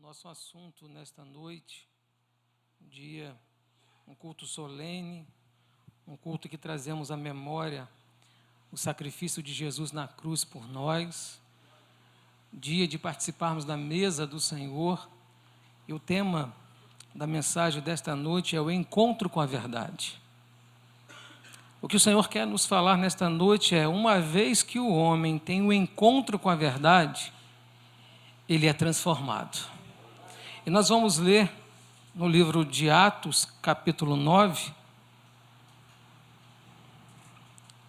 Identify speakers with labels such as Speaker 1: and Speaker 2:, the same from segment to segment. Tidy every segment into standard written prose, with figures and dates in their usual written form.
Speaker 1: Nosso assunto nesta noite, um culto solene, um culto que trazemos à memória o sacrifício de Jesus na cruz por nós, dia de participarmos da mesa do Senhor, e o tema da mensagem desta noite é o encontro com a verdade. O que o Senhor quer nos falar nesta noite é, uma vez que o homem tem um encontro com a verdade, ele é transformado. E nós vamos ler no livro de Atos, capítulo 9,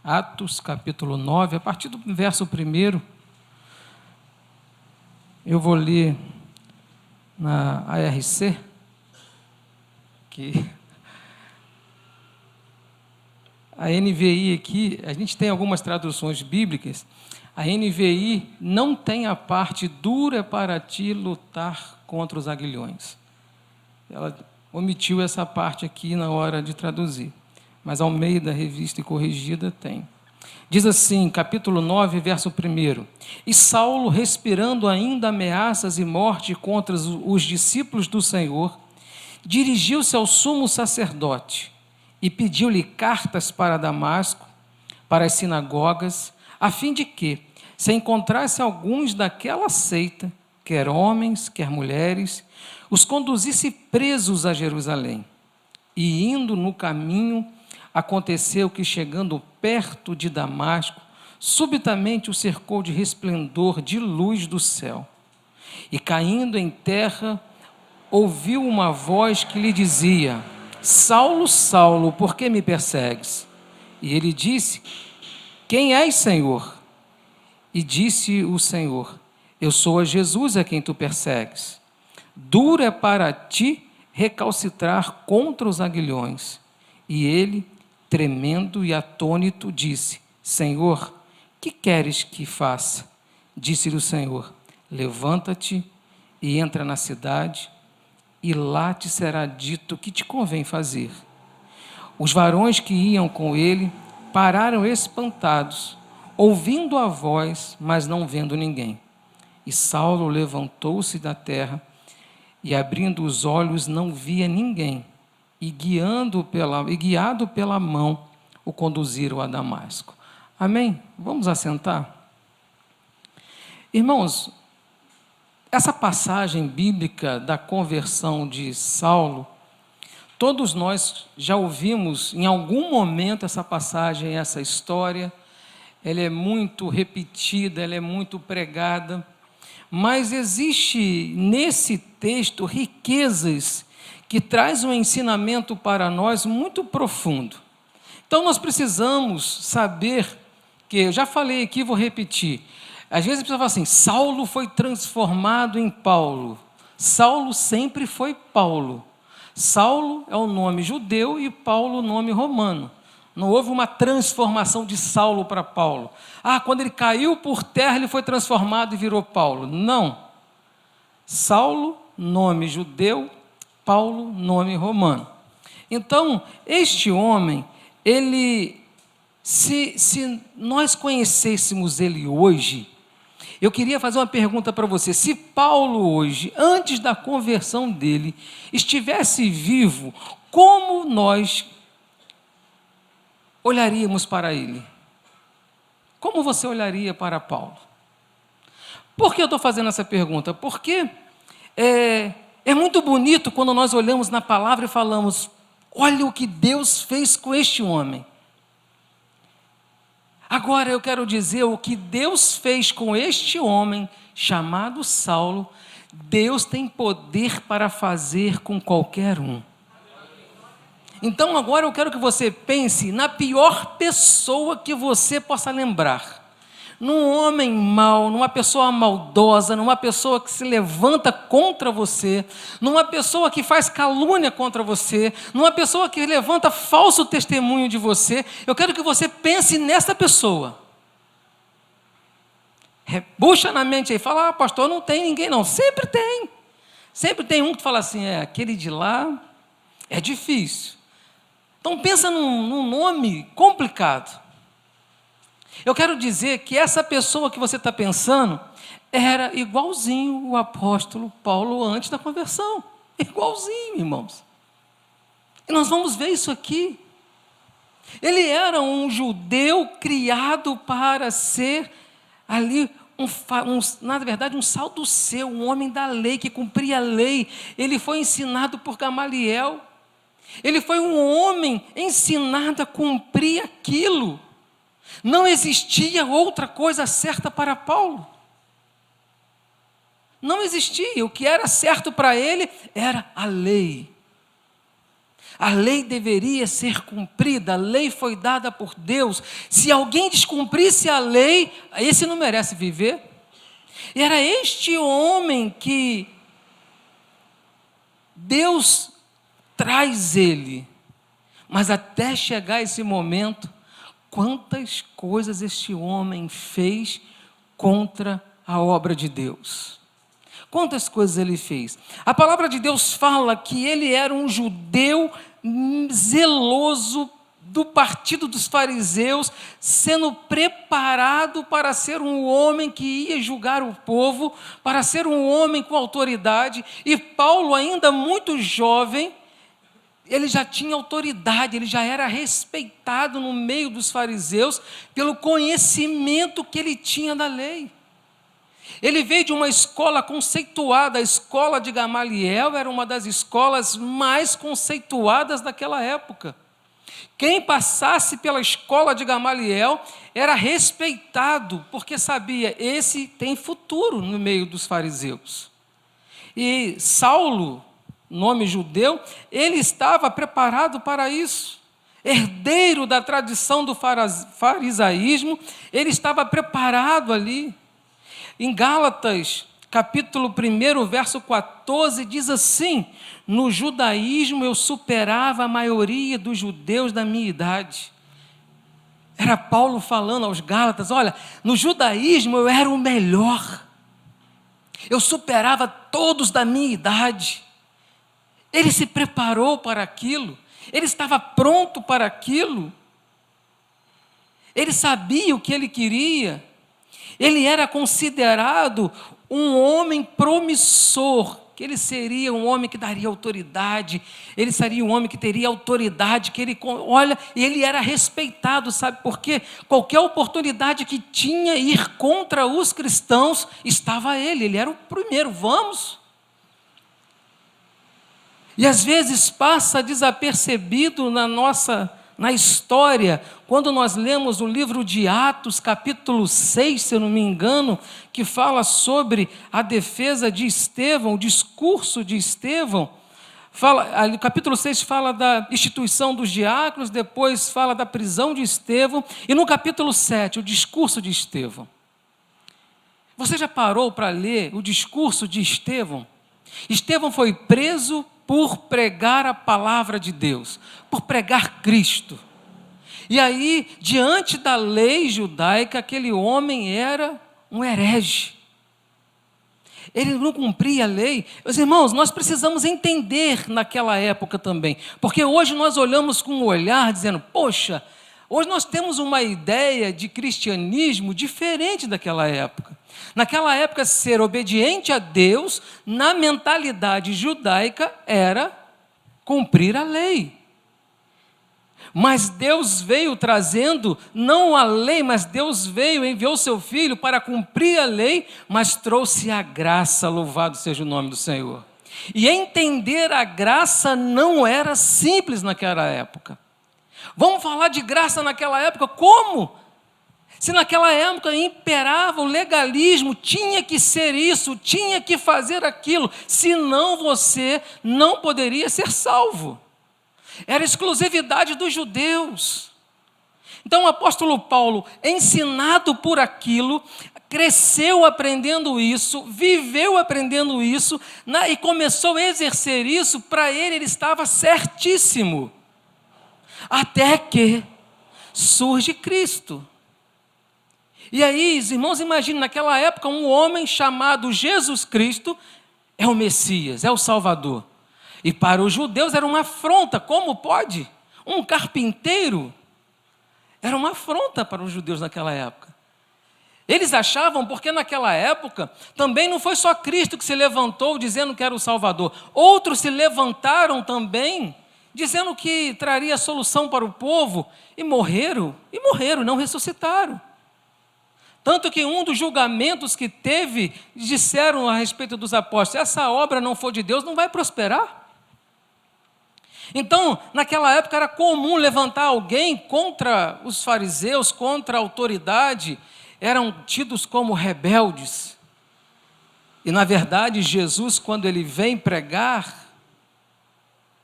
Speaker 1: Atos, capítulo 9, a partir do verso 1, eu vou ler na ARC, que a NVI aqui, a gente tem algumas traduções bíblicas, a NVI não tem a parte dura para ti lutar contra os aguilhões. Ela omitiu essa parte aqui na hora de traduzir, mas ao meio da Revista e Corrigida tem. Diz assim, capítulo 9, verso 1. E Saulo, respirando ainda ameaças e morte contra os discípulos do Senhor, dirigiu-se ao sumo sacerdote e pediu-lhe cartas para Damasco, para as sinagogas, a fim de que, se encontrasse alguns daquela seita, quer homens, quer mulheres, os conduzisse presos a Jerusalém. E indo no caminho, aconteceu que, chegando perto de Damasco, subitamente o cercou de resplendor de luz do céu. E caindo em terra, ouviu uma voz que lhe dizia: Saulo, Saulo, por que me persegues? E ele disse: Quem és, Senhor? E disse o Senhor: Eu sou a Jesus a quem tu persegues. Duro é para ti recalcitrar contra os aguilhões. E ele, tremendo e atônito, disse: Senhor, que queres que faça? Disse-lhe o Senhor: Levanta-te e entra na cidade, e lá te será dito o que te convém fazer. Os varões que iam com ele pararam espantados, ouvindo a voz, mas não vendo ninguém. E Saulo levantou-se da terra, e abrindo os olhos não via ninguém, e guiado pela mão, o conduziram a Damasco. Amém? Vamos assentar? Irmãos, essa passagem bíblica da conversão de Saulo, todos nós já ouvimos em algum momento essa passagem, essa história. Ela é muito repetida, ela é muito pregada, mas existe nesse texto riquezas que traz um ensinamento para nós muito profundo. Então nós precisamos saber que, eu já falei aqui, vou repetir, às vezes a pessoa fala assim: Saulo foi transformado em Paulo. Saulo sempre foi Paulo. Saulo é o nome judeu e Paulo o nome romano. Não houve uma transformação de Saulo para Paulo. Quando ele caiu por terra, ele foi transformado e virou Paulo. Não. Saulo, nome judeu, Paulo, nome romano. Então, este homem, se nós conhecêssemos ele hoje, eu queria fazer uma pergunta para você. Se Paulo hoje, antes da conversão dele, estivesse vivo, como nós olharíamos para ele? Como você olharia para Paulo? Por que eu estou fazendo essa pergunta? Porque é muito bonito quando nós olhamos na palavra e falamos: olha o que Deus fez com este homem. Agora eu quero dizer, o que Deus fez com este homem, chamado Saulo, Deus tem poder para fazer com qualquer um. Então agora eu quero que você pense na pior pessoa que você possa lembrar. Num homem mau, numa pessoa maldosa, numa pessoa que se levanta contra você, numa pessoa que faz calúnia contra você, numa pessoa que levanta falso testemunho de você. Eu quero que você pense nessa pessoa. Puxa na mente aí, fala: pastor, não tem ninguém não. Sempre tem. Sempre tem um que fala assim: aquele de lá é difícil. Então pensa num nome complicado. Eu quero dizer que essa pessoa que você está pensando era igualzinho o apóstolo Paulo antes da conversão. Igualzinho, irmãos. E nós vamos ver isso aqui. Ele era um judeu criado para ser ali, na verdade, um saduceu, um homem da lei, que cumpria a lei. Ele foi ensinado por Gamaliel. Ele foi um homem ensinado a cumprir aquilo. Não existia outra coisa certa para Paulo. Não existia. O que era certo para ele era a lei. A lei deveria ser cumprida. A lei foi dada por Deus. Se alguém descumprisse a lei, esse não merece viver. E era este homem que Deus traz ele. Mas até chegar esse momento, quantas coisas este homem fez contra a obra de Deus. Quantas coisas ele fez? A palavra de Deus fala que ele era um judeu zeloso do partido dos fariseus, sendo preparado para ser um homem que ia julgar o povo, para ser um homem com autoridade. E Paulo, ainda muito jovem, ele já tinha autoridade, ele já era respeitado no meio dos fariseus pelo conhecimento que ele tinha da lei. Ele veio de uma escola conceituada. A escola de Gamaliel era uma das escolas mais conceituadas daquela época. Quem passasse pela escola de Gamaliel era respeitado, porque sabia, esse tem futuro no meio dos fariseus. E Saulo, nome judeu, ele estava preparado para isso. Herdeiro da tradição do farisaísmo, ele estava preparado ali. Em Gálatas, capítulo 1, verso 14, diz assim: no judaísmo eu superava a maioria dos judeus da minha idade. Era Paulo falando aos Gálatas: olha, no judaísmo eu era o melhor. Eu superava todos da minha idade. Ele se preparou para aquilo. Ele estava pronto para aquilo. Ele sabia o que ele queria. Ele era considerado um homem promissor, que ele seria um homem que daria autoridade, ele seria um homem que teria autoridade, que ele, olha, e ele era respeitado, sabe por quê? Qualquer oportunidade que tinha ir contra os cristãos, estava ele era o primeiro, vamos. E às vezes passa desapercebido na história, quando nós lemos o livro de Atos, capítulo 6, se eu não me engano, que fala sobre a defesa de Estevão, o discurso de Estevão, o capítulo 6 fala da instituição dos diáconos, depois fala da prisão de Estevão, e no capítulo 7, o discurso de Estevão. Você já parou para ler o discurso de Estevão? Estevão foi preso por pregar a palavra de Deus, por pregar Cristo. E aí, diante da lei judaica, aquele homem era um herege. Ele não cumpria a lei. Meus irmãos, nós precisamos entender naquela época também, porque hoje nós olhamos com um olhar dizendo, poxa, hoje nós temos uma ideia de cristianismo diferente daquela época. Naquela época, ser obediente a Deus, na mentalidade judaica, era cumprir a lei. Mas Deus veio trazendo, não a lei, mas Deus veio, enviou seu Filho para cumprir a lei, mas trouxe a graça, louvado seja o nome do Senhor. E entender a graça não era simples naquela época. Vamos falar de graça naquela época? Como? Se naquela época imperava o legalismo, tinha que ser isso, tinha que fazer aquilo, senão você não poderia ser salvo. Era exclusividade dos judeus. Então o apóstolo Paulo, ensinado por aquilo, cresceu aprendendo isso, viveu aprendendo isso, e começou a exercer isso. Para ele estava certíssimo. Até que surge Cristo. E aí, irmãos, imaginem, naquela época, um homem chamado Jesus Cristo é o Messias, é o Salvador. E para os judeus era uma afronta. Como pode? Um carpinteiro era uma afronta para os judeus naquela época. Eles achavam, porque naquela época também não foi só Cristo que se levantou dizendo que era o Salvador. Outros se levantaram também dizendo que traria solução para o povo e morreram, não ressuscitaram. Tanto que um dos julgamentos que teve, disseram a respeito dos apóstolos: se essa obra não for de Deus, não vai prosperar. Então, naquela época era comum levantar alguém contra os fariseus, contra a autoridade, eram tidos como rebeldes. E na verdade, Jesus, quando ele vem pregar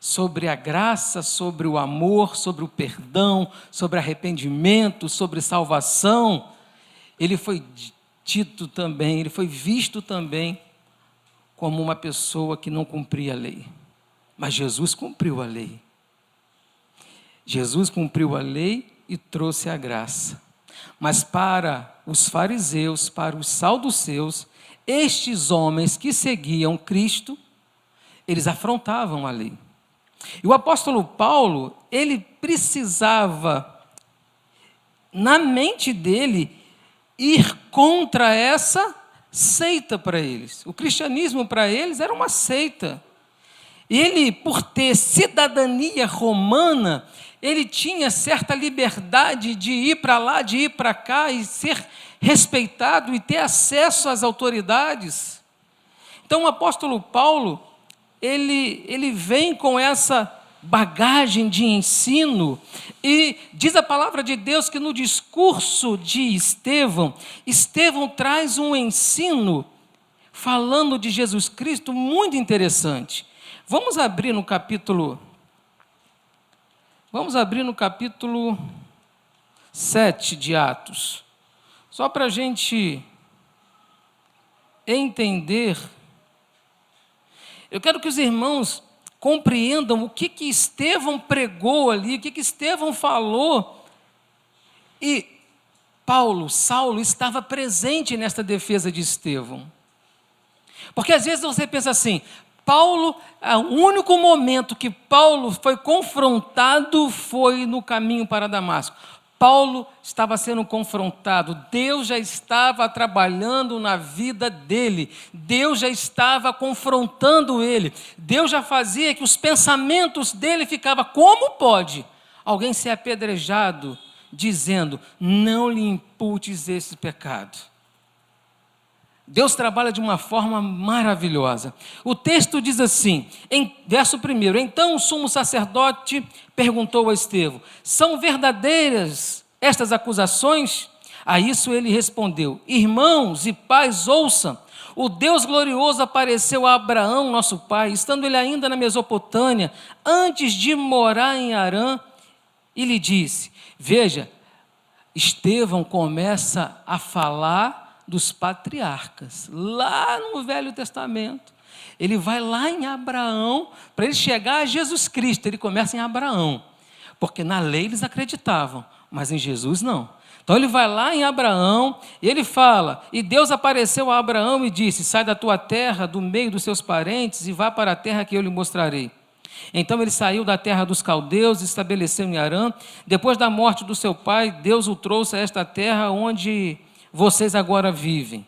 Speaker 1: sobre a graça, sobre o amor, sobre o perdão, sobre arrependimento, sobre salvação, ele foi tido também, ele foi visto também como uma pessoa que não cumpria a lei. Mas Jesus cumpriu a lei. Jesus cumpriu a lei e trouxe a graça. Mas para os fariseus, para os saduceus, estes homens que seguiam Cristo, eles afrontavam a lei. E o apóstolo Paulo, ele precisava, na mente dele, ir contra essa seita para eles. O cristianismo para eles era uma seita. Ele, por ter cidadania romana, ele tinha certa liberdade de ir para lá, de ir para cá e ser respeitado e ter acesso às autoridades. Então o apóstolo Paulo, ele vem com essa bagagem de ensino e diz a palavra de Deus que no discurso de Estevão traz um ensino falando de Jesus Cristo muito interessante. Vamos abrir no capítulo 7 de Atos, só para a gente entender. Eu quero que os irmãos compreendam o que Estevão pregou ali, o que Estevão falou. E Saulo estava presente nesta defesa de Estevão. Porque às vezes você pensa assim, o único momento que Paulo foi confrontado foi no caminho para Damasco. Paulo estava sendo confrontado, Deus já estava trabalhando na vida dele, Deus já estava confrontando ele, Deus já fazia que os pensamentos dele ficavam: como pode alguém ser apedrejado dizendo, não lhe imputes esse pecado? Deus trabalha de uma forma maravilhosa. O texto diz assim, em verso 1, então o sumo sacerdote perguntou a Estevão, são verdadeiras estas acusações? A isso ele respondeu, irmãos e pais, ouçam, o Deus glorioso apareceu a Abraão, nosso pai, estando ele ainda na Mesopotâmia, antes de morar em Harã, e lhe disse, veja, Estevão começa a falar dos patriarcas, lá no Velho Testamento. Ele vai lá em Abraão, para ele chegar a Jesus Cristo, ele começa em Abraão, porque na lei eles acreditavam, mas em Jesus não. Então ele vai lá em Abraão, e ele fala, e Deus apareceu a Abraão e disse, sai da tua terra, do meio dos seus parentes, e vá para a terra que eu lhe mostrarei. Então ele saiu da terra dos caldeus, estabeleceu em Harã. Depois da morte do seu pai, Deus o trouxe a esta terra onde vocês agora vivem.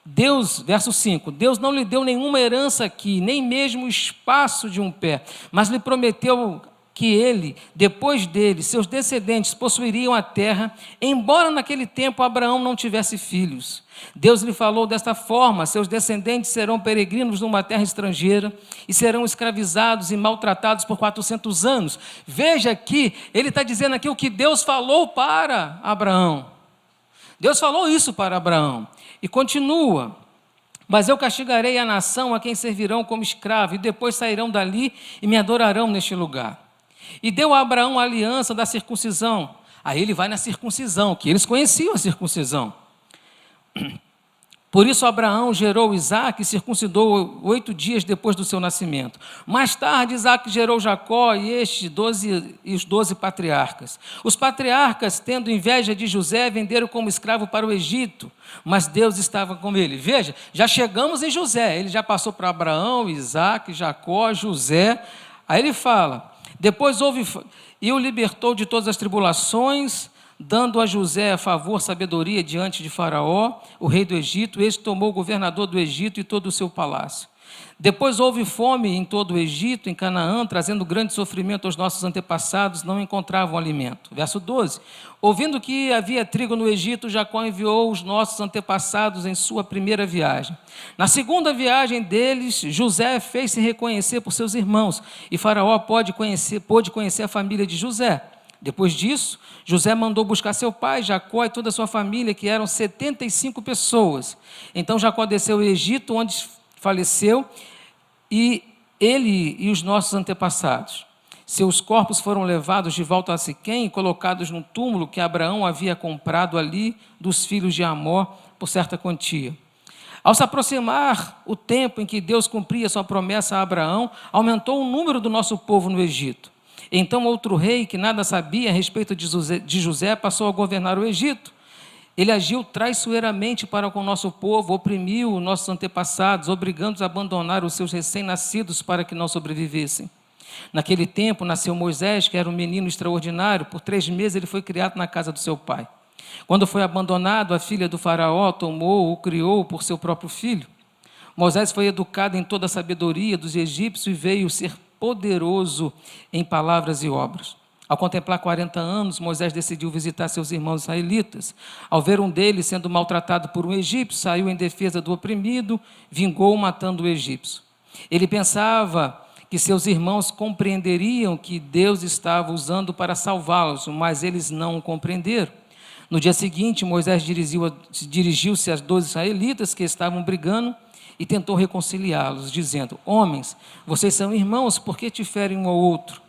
Speaker 1: Deus, verso 5, Deus não lhe deu nenhuma herança aqui, nem mesmo o espaço de um pé, mas lhe prometeu que ele, depois dele, seus descendentes possuiriam a terra, embora naquele tempo Abraão não tivesse filhos. Deus lhe falou desta forma, seus descendentes serão peregrinos numa terra estrangeira e serão escravizados e maltratados por 400 anos. Veja aqui, ele está dizendo aqui o que Deus falou para Abraão. Deus falou isso para Abraão e continua, mas eu castigarei a nação a quem servirão como escravo e depois sairão dali e me adorarão neste lugar. E deu a Abraão a aliança da circuncisão. Aí ele vai na circuncisão, que eles conheciam a circuncisão. Por isso Abraão gerou Isaque e circuncidou 8 dias depois do seu nascimento. Mais tarde Isaque gerou Jacó e os 12 patriarcas. Os patriarcas, tendo inveja de José, venderam como escravo para o Egito, mas Deus estava com ele. Veja, já chegamos em José, ele já passou para Abraão, Isaque, Jacó, José. Aí ele fala, depois houve, e o libertou de todas as tribulações dando a José a favor sabedoria diante de Faraó, o rei do Egito. Este tomou o governador do Egito e todo o seu palácio. Depois houve fome em todo o Egito, em Canaã, trazendo grande sofrimento aos nossos antepassados, não encontravam alimento. Verso 12. Ouvindo que havia trigo no Egito, Jacó enviou os nossos antepassados em sua primeira viagem. Na segunda viagem deles, José fez-se reconhecer por seus irmãos, e Faraó pôde conhecer a família de José. Depois disso, José mandou buscar seu pai, Jacó e toda a sua família, que eram 75 pessoas. Então Jacó desceu ao Egito, onde faleceu, e ele e os nossos antepassados. Seus corpos foram levados de volta a Siquém e colocados num túmulo que Abraão havia comprado ali dos filhos de Amor por certa quantia. Ao se aproximar o tempo em que Deus cumpria sua promessa a Abraão, aumentou o número do nosso povo no Egito. Então outro rei, que nada sabia a respeito de José, passou a governar o Egito. Ele agiu traiçoeiramente para com o nosso povo, oprimiu nossos antepassados, obrigando-os a abandonar os seus recém-nascidos para que não sobrevivessem. Naquele tempo nasceu Moisés, que era um menino extraordinário. Por 3 meses ele foi criado na casa do seu pai. Quando foi abandonado, a filha do faraó tomou-o, criou por seu próprio filho. Moisés foi educado em toda a sabedoria dos egípcios e veio ser poderoso em palavras e obras. Ao contemplar 40 anos, Moisés decidiu visitar seus irmãos israelitas. Ao ver um deles sendo maltratado por um egípcio, saiu em defesa do oprimido, vingou matando o egípcio. Ele pensava que seus irmãos compreenderiam que Deus estava usando para salvá-los, mas eles não o compreenderam. No dia seguinte, Moisés dirigiu-se às 12 israelitas que estavam brigando e tentou reconciliá-los, dizendo: homens, vocês são irmãos, por que te ferem um ao outro?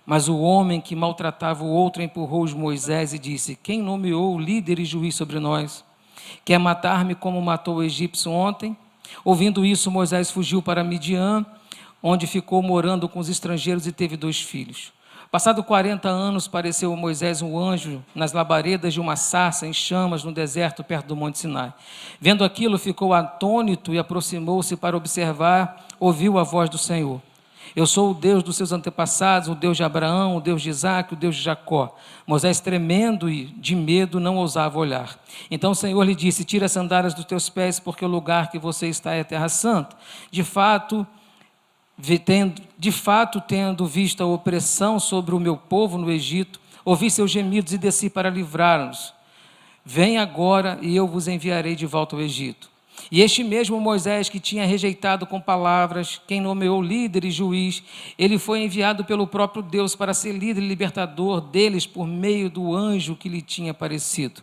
Speaker 1: Mas o homem que maltratava o outro empurrou Moisés e disse: quem nomeou líder e juiz sobre nós? Quer matar-me como matou o egípcio ontem? Ouvindo isso, Moisés fugiu para Midian, onde ficou morando com os estrangeiros e teve 2 filhos. Passado 40 anos, apareceu a Moisés um anjo nas labaredas de uma sarça em chamas no deserto perto do Monte Sinai. Vendo aquilo, ficou atônito e aproximou-se para observar, ouviu a voz do Senhor. Eu sou o Deus dos seus antepassados, o Deus de Abraão, o Deus de Isaque, o Deus de Jacó. Moisés, tremendo e de medo, não ousava olhar. Então o Senhor lhe disse: tira as sandálias dos teus pés, porque o lugar que você está é terra santa. De fato, tendo visto a opressão sobre o meu povo no Egito, ouvi seus gemidos e desci para livrá-los. Vem agora e eu vos enviarei de volta ao Egito. E este mesmo Moisés, que tinha rejeitado com palavras quem nomeou líder e juiz, ele foi enviado pelo próprio Deus para ser líder e libertador deles por meio do anjo que lhe tinha aparecido.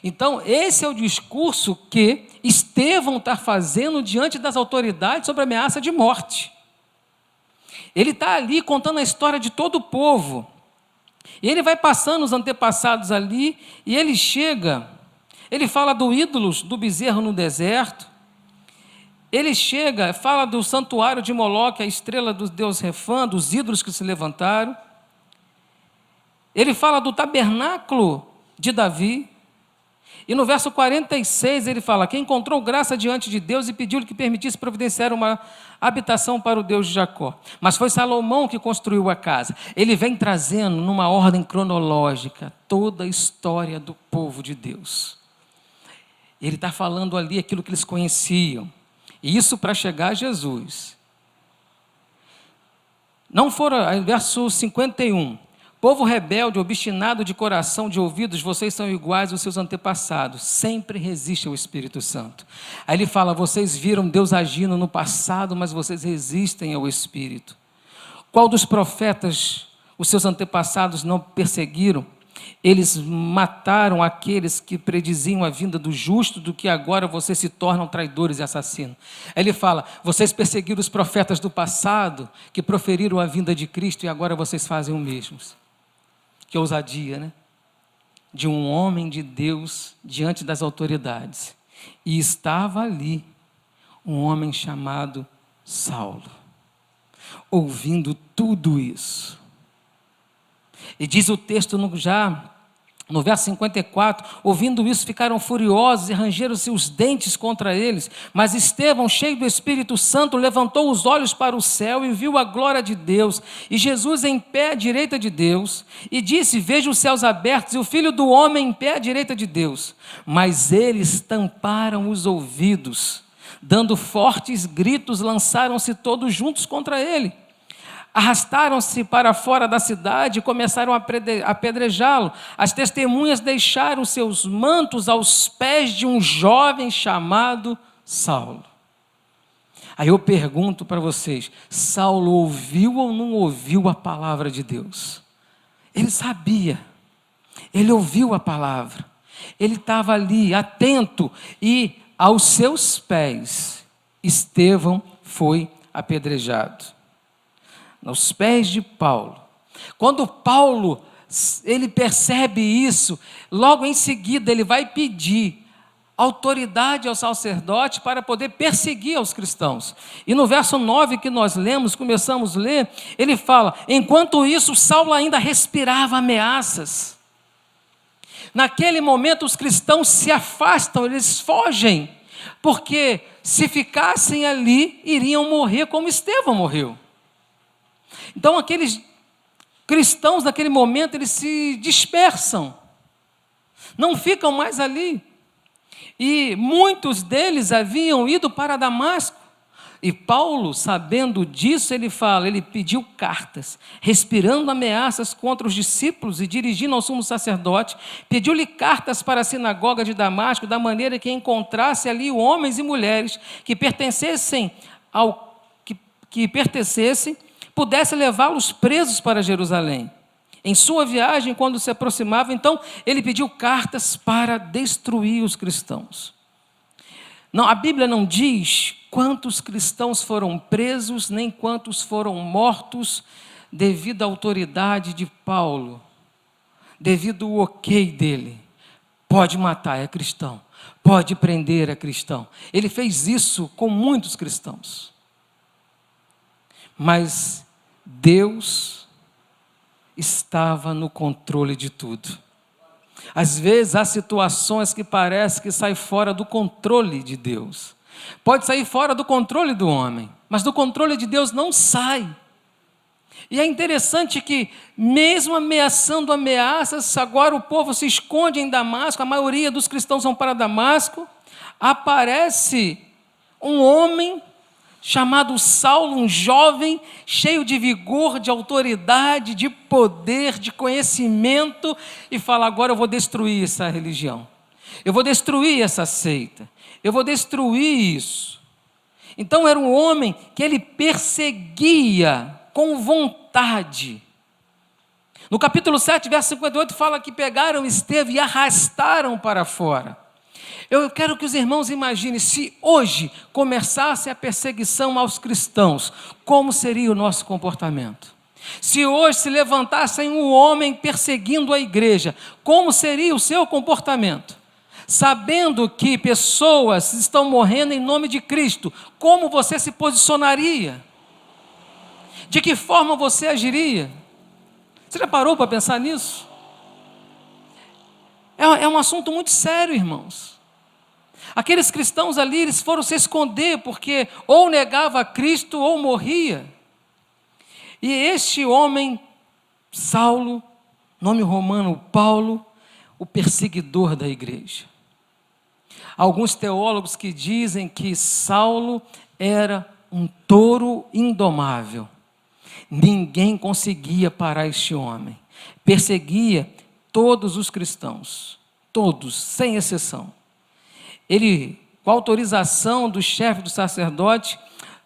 Speaker 1: Então, esse é o discurso que Estevão está fazendo diante das autoridades sobre a ameaça de morte. Ele está ali contando a história de todo o povo. E ele vai passando os antepassados ali, e ele chega, ele fala do ídolos, do bezerro no deserto. Ele chega, fala do santuário de Moloque, a estrela do deus Refã, dos ídolos que se levantaram. Ele fala do tabernáculo de Davi. E no verso 46 ele fala: quem encontrou graça diante de Deus e pediu-lhe que permitisse providenciar uma habitação para o Deus de Jacó. Mas foi Salomão que construiu a casa. Ele vem trazendo numa ordem cronológica toda a história do povo de Deus. Ele está falando ali aquilo que eles conheciam. E isso para chegar a Jesus. Não foram, verso 51. Povo rebelde, obstinado de coração, de ouvidos, vocês são iguais aos seus antepassados, sempre resistem ao Espírito Santo. Aí ele fala: vocês viram Deus agindo no passado, mas vocês resistem ao Espírito. Qual dos profetas os seus antepassados não perseguiram? Eles mataram aqueles que prediziam a vinda do justo, do que agora vocês se tornam traidores e assassinos. Aí ele fala: vocês perseguiram os profetas do passado, que proferiram a vinda de Cristo, e agora vocês fazem o mesmo. Que ousadia, né? De um homem de Deus diante das autoridades. E estava ali um homem chamado Saulo, ouvindo tudo isso. E diz o texto já No verso 54, ouvindo isso, ficaram furiosos e rangeram seus dentes contra eles. Mas Estevão, cheio do Espírito Santo, levantou os olhos para o céu e viu a glória de Deus, e Jesus em pé à direita de Deus, e disse: vejo os céus abertos e o Filho do Homem em pé à direita de Deus. Mas eles tamparam os ouvidos, dando fortes gritos, lançaram-se todos juntos contra ele. Arrastaram-se para fora da cidade e começaram a apedrejá-lo. As testemunhas deixaram seus mantos aos pés de um jovem chamado Saulo. Aí eu pergunto para vocês, Saulo ouviu ou não ouviu a palavra de Deus? Ele sabia, ele ouviu a palavra, ele estava ali atento, e aos seus pés Estevão foi apedrejado. Aos pés de Paulo. Quando Paulo, ele percebe isso, logo em seguida ele vai pedir autoridade ao sacerdote para poder perseguir os cristãos. E no verso 9 que nós lemos, começamos a ler, ele fala: enquanto isso, Saulo ainda respirava ameaças. Naquele momento os cristãos se afastam, eles fogem, porque se ficassem ali, iriam morrer como Estevão morreu. Então aqueles cristãos naquele momento, eles se dispersam, não ficam mais ali, e muitos deles haviam ido para Damasco, e Paulo, sabendo disso, ele pediu cartas, respirando ameaças contra os discípulos e dirigindo ao sumo sacerdote, pediu-lhe cartas para a sinagoga de Damasco, da maneira que encontrasse ali homens e mulheres que pertencessem pudesse levá-los presos para Jerusalém. Em sua viagem, quando se aproximava, então, ele pediu cartas para destruir os cristãos. Não, a Bíblia não diz quantos cristãos foram presos, nem quantos foram mortos devido à autoridade de Paulo, devido ao ok dele. Pode matar, é cristão. Pode prender, é cristão. Ele fez isso com muitos cristãos. Mas Deus estava no controle de tudo. Às vezes há situações que parece que saem fora do controle de Deus. Pode sair fora do controle do homem, mas do controle de Deus não sai. E é interessante que, mesmo ameaçando ameaças, agora o povo se esconde em Damasco, a maioria dos cristãos vão para Damasco, aparece um homem chamado Saulo, um jovem cheio de vigor, de autoridade, de poder, de conhecimento, e fala: agora eu vou destruir essa religião, eu vou destruir essa seita, eu vou destruir isso. Então era um homem que ele perseguia com vontade. No capítulo 7, verso 58, fala que pegaram Estevão e arrastaram para fora. Eu quero que os irmãos imaginem, se hoje começasse a perseguição aos cristãos, como seria o nosso comportamento? Se hoje se levantassem um homem perseguindo a igreja, como seria o seu comportamento? Sabendo que pessoas estão morrendo em nome de Cristo, como você se posicionaria? De que forma você agiria? Você já parou para pensar nisso? É um assunto muito sério, irmãos. Aqueles cristãos ali, eles foram se esconder, porque ou negava a Cristo ou morria. E este homem, Saulo, nome romano Paulo, o perseguidor da igreja. Alguns teólogos que dizem que Saulo era um touro indomável. Ninguém conseguia parar este homem. Perseguia todos os cristãos, todos, sem exceção. Ele, com a autorização do chefe do sacerdote,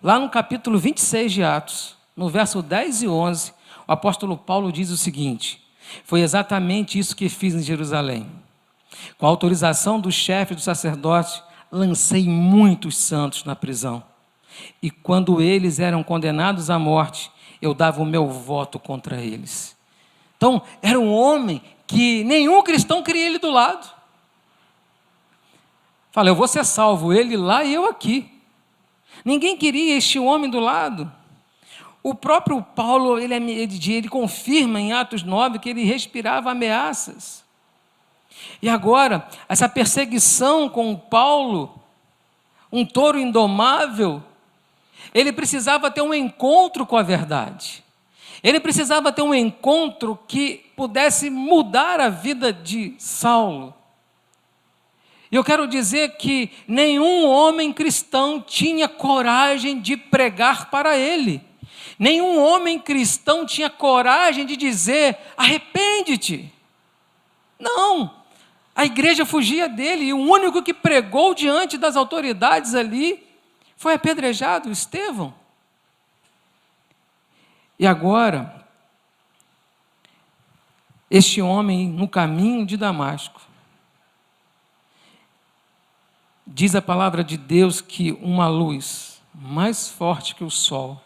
Speaker 1: lá no capítulo 26 de Atos, no verso 10 e 11, o apóstolo Paulo diz o seguinte: foi exatamente isso que fiz em Jerusalém. Com a autorização do chefe do sacerdote, lancei muitos santos na prisão. E quando eles eram condenados à morte, eu dava o meu voto contra eles. Então, era um homem que nenhum cristão queria ele do lado. Fala, eu vou ser salvo, ele lá e eu aqui. Ninguém queria este homem do lado. O próprio Paulo, ele confirma em Atos 9 que ele respirava ameaças. E agora, essa perseguição com Paulo, um touro indomável, ele precisava ter um encontro com a verdade. Ele precisava ter um encontro que pudesse mudar a vida de Saulo. E eu quero dizer que nenhum homem cristão tinha coragem de pregar para ele. Nenhum homem cristão tinha coragem de dizer: arrepende-te. Não, a igreja fugia dele, e o único que pregou diante das autoridades ali foi apedrejado, Estevão. E agora, este homem no caminho de Damasco, diz a palavra de Deus que uma luz mais forte que o sol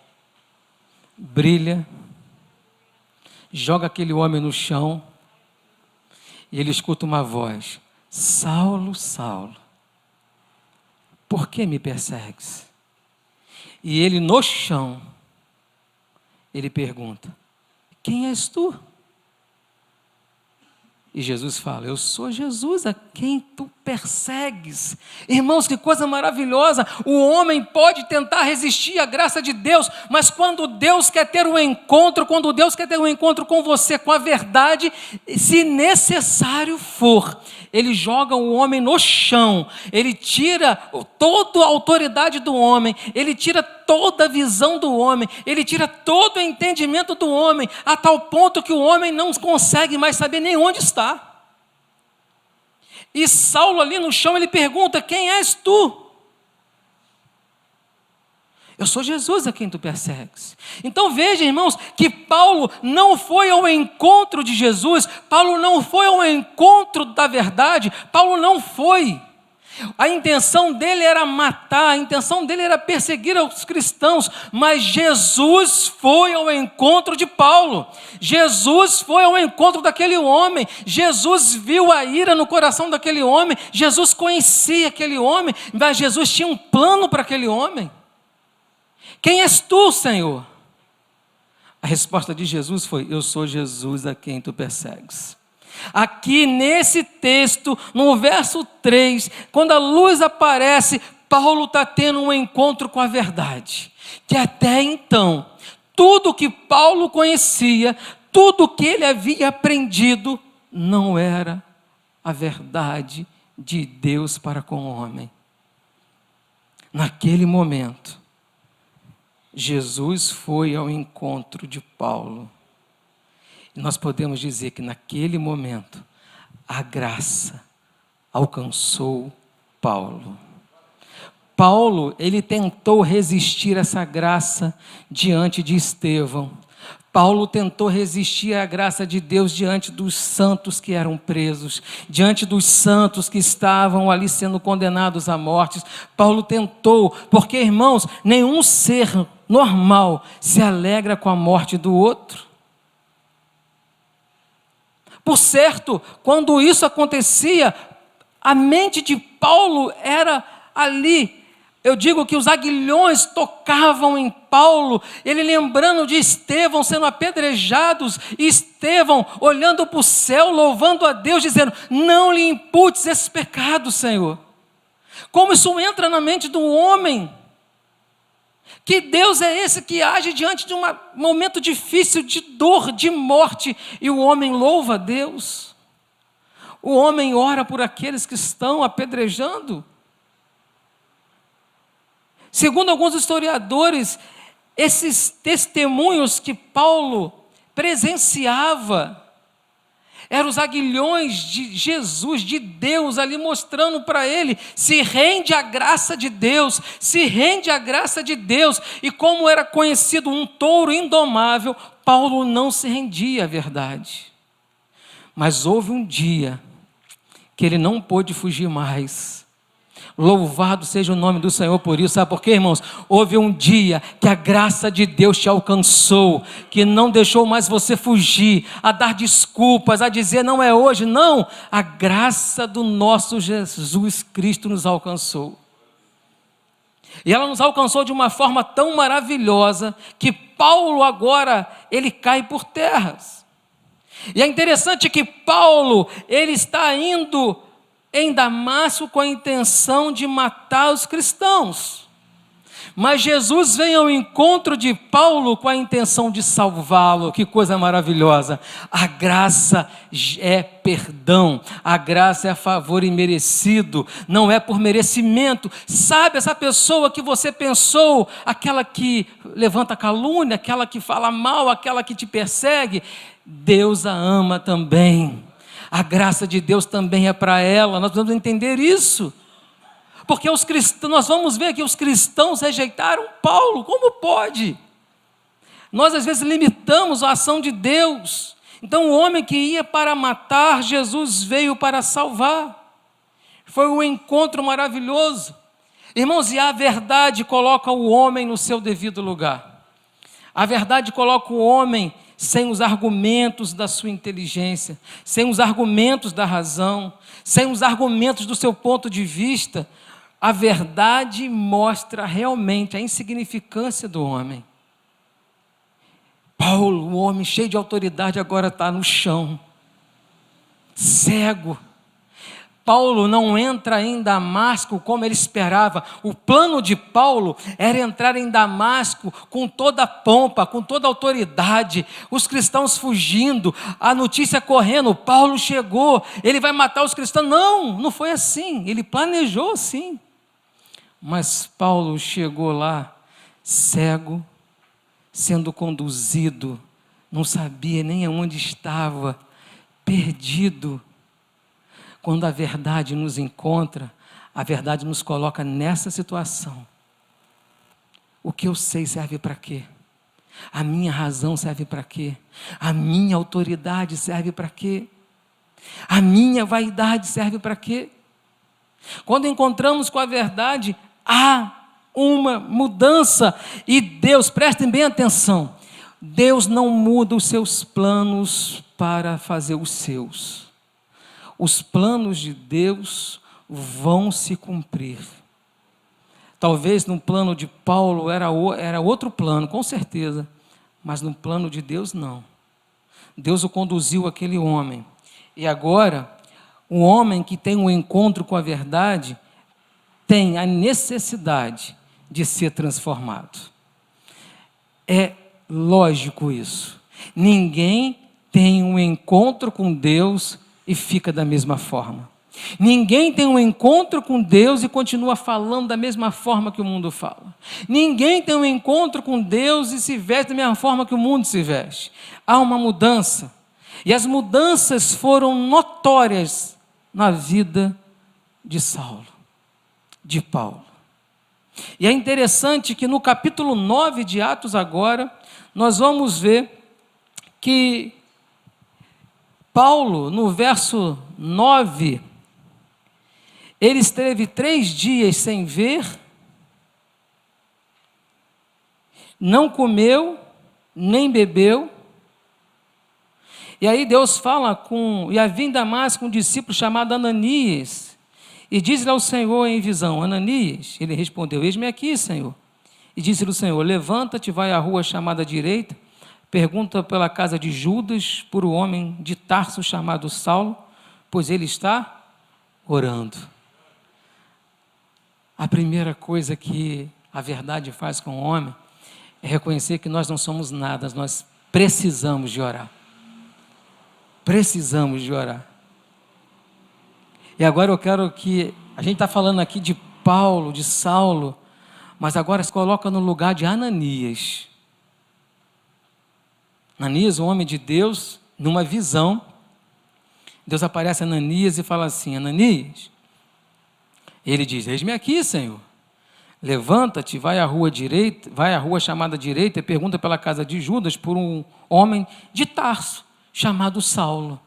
Speaker 1: brilha, joga aquele homem no chão, e ele escuta uma voz: Saulo, Saulo, por que me persegues? E ele no chão, ele pergunta: quem és tu? E Jesus fala: eu sou Jesus a quem tu persegues. Irmãos, que coisa maravilhosa. O homem pode tentar resistir à graça de Deus, mas quando Deus quer ter um encontro, quando Deus quer ter um encontro com você, com a verdade, se necessário for, ele joga o homem no chão, ele tira toda a autoridade do homem, ele tira toda a visão do homem, ele tira todo o entendimento do homem, a tal ponto que o homem não consegue mais saber nem onde está. E Saulo ali no chão, ele pergunta: quem és tu? Eu sou Jesus a quem tu persegues. Então veja, irmãos, que Paulo não foi ao encontro de Jesus, Paulo não foi ao encontro da verdade, Paulo não foi. A intenção dele era matar, a intenção dele era perseguir os cristãos, mas Jesus foi ao encontro de Paulo, Jesus foi ao encontro daquele homem, Jesus viu a ira no coração daquele homem, Jesus conhecia aquele homem, mas Jesus tinha um plano para aquele homem. Quem és tu, Senhor? A resposta de Jesus foi: eu sou Jesus a quem tu persegues. Aqui nesse texto, no verso 3, quando a luz aparece, Paulo está tendo um encontro com a verdade. Que até então, tudo que Paulo conhecia, tudo que ele havia aprendido, não era a verdade de Deus para com o homem. Naquele momento, Jesus foi ao encontro de Paulo. E nós podemos dizer que naquele momento, a graça alcançou Paulo. Paulo, ele tentou resistir a essa graça diante de Estevão. Paulo tentou resistir à graça de Deus diante dos santos que eram presos, diante dos santos que estavam ali sendo condenados à morte. Paulo tentou, porque, irmãos, nenhum ser normal se alegra com a morte do outro. Por certo, quando isso acontecia, a mente de Paulo era ali. Eu digo que os aguilhões tocavam em Paulo, ele lembrando de Estevão sendo apedrejados, e Estevão olhando para o céu, louvando a Deus, dizendo: não lhe imputes esse pecado, Senhor. Como isso entra na mente do homem? Que Deus é esse que age diante de um momento difícil, de dor, de morte, e o homem louva a Deus? O homem ora por aqueles que estão apedrejando? Segundo alguns historiadores, esses testemunhos que Paulo presenciava eram os aguilhões de Jesus, de Deus, ali mostrando para ele: se rende à graça de Deus, se rende à graça de Deus. E como era conhecido um touro indomável, Paulo não se rendia à verdade. Mas houve um dia que ele não pôde fugir mais. Louvado seja o nome do Senhor por isso. Sabe por quê, irmãos? Houve um dia que a graça de Deus te alcançou, que não deixou mais você fugir, a dar desculpas, a dizer não é hoje. Não, a graça do nosso Jesus Cristo nos alcançou. E ela nos alcançou de uma forma tão maravilhosa que Paulo agora, ele cai por terras. E é interessante que Paulo, ele está indo em Damasco com a intenção de matar os cristãos. Mas Jesus vem ao encontro de Paulo com a intenção de salvá-lo. Que coisa maravilhosa! A graça é perdão, a graça é favor imerecido, não é por merecimento. Sabe essa pessoa que você pensou, aquela que levanta calúnia, aquela que fala mal, aquela que te persegue? Deus a ama também. A graça de Deus também é para ela. Nós precisamos entender isso. Porque os cristãos, nós vamos ver que os cristãos rejeitaram Paulo. Como pode? Nós às vezes limitamos a ação de Deus. Então o homem que ia para matar, Jesus veio para salvar. Foi um encontro maravilhoso. Irmãos, e a verdade coloca o homem no seu devido lugar. A verdade coloca o homem sem os argumentos da sua inteligência, sem os argumentos da razão, sem os argumentos do seu ponto de vista. A verdade mostra realmente a insignificância do homem. Paulo, o homem cheio de autoridade, agora está no chão, cego. Paulo não entra em Damasco como ele esperava. O plano de Paulo era entrar em Damasco com toda a pompa, com toda a autoridade, os cristãos fugindo, a notícia correndo, Paulo chegou, ele vai matar os cristãos. Não, não foi assim, ele planejou assim. Mas Paulo chegou lá, cego, sendo conduzido, não sabia nem aonde estava, perdido. Quando a verdade nos encontra, a verdade nos coloca nessa situação. O que eu sei serve para quê? A minha razão serve para quê? A minha autoridade serve para quê? A minha vaidade serve para quê? Quando encontramos com a verdade, há uma mudança. E Deus, prestem bem atenção, Deus não muda os seus planos para fazer os seus. Os planos de Deus vão se cumprir. Talvez no plano de Paulo era outro plano, com certeza, mas no plano de Deus não. Deus o conduziu aquele homem. E agora, o homem que tem um encontro com a verdade tem a necessidade de ser transformado. É lógico isso. Ninguém tem um encontro com Deus e fica da mesma forma. Ninguém tem um encontro com Deus e continua falando da mesma forma que o mundo fala. Ninguém tem um encontro com Deus e se veste da mesma forma que o mundo se veste. Há uma mudança. E as mudanças foram notórias na vida de Saulo, de Paulo. E é interessante que no capítulo 9 de Atos agora, nós vamos ver que Paulo, no verso 9, ele esteve 3 dias sem ver, não comeu, nem bebeu. E aí Deus fala e havia em Damasco um discípulo chamado Ananias, e disse-lhe ao Senhor em visão: Ananias. Ele respondeu: eis-me aqui, Senhor. E disse-lhe o Senhor: levanta-te, vai à rua chamada direita, pergunta pela casa de Judas, por um homem de Tarso chamado Saulo, pois ele está orando. A primeira coisa que a verdade faz com o homem é reconhecer que nós não somos nada, nós precisamos de orar. Precisamos de orar. E agora eu quero que... A gente está falando aqui de Paulo, de Saulo, mas agora se coloca no lugar de Ananias. Ananias, um homem de Deus, numa visão, Deus aparece a Ananias e fala assim: Ananias. Ele diz: eis-me aqui, Senhor. Levanta-te, vai à rua direita, vai à rua chamada direita e pergunta pela casa de Judas por um homem de Tarso, chamado Saulo.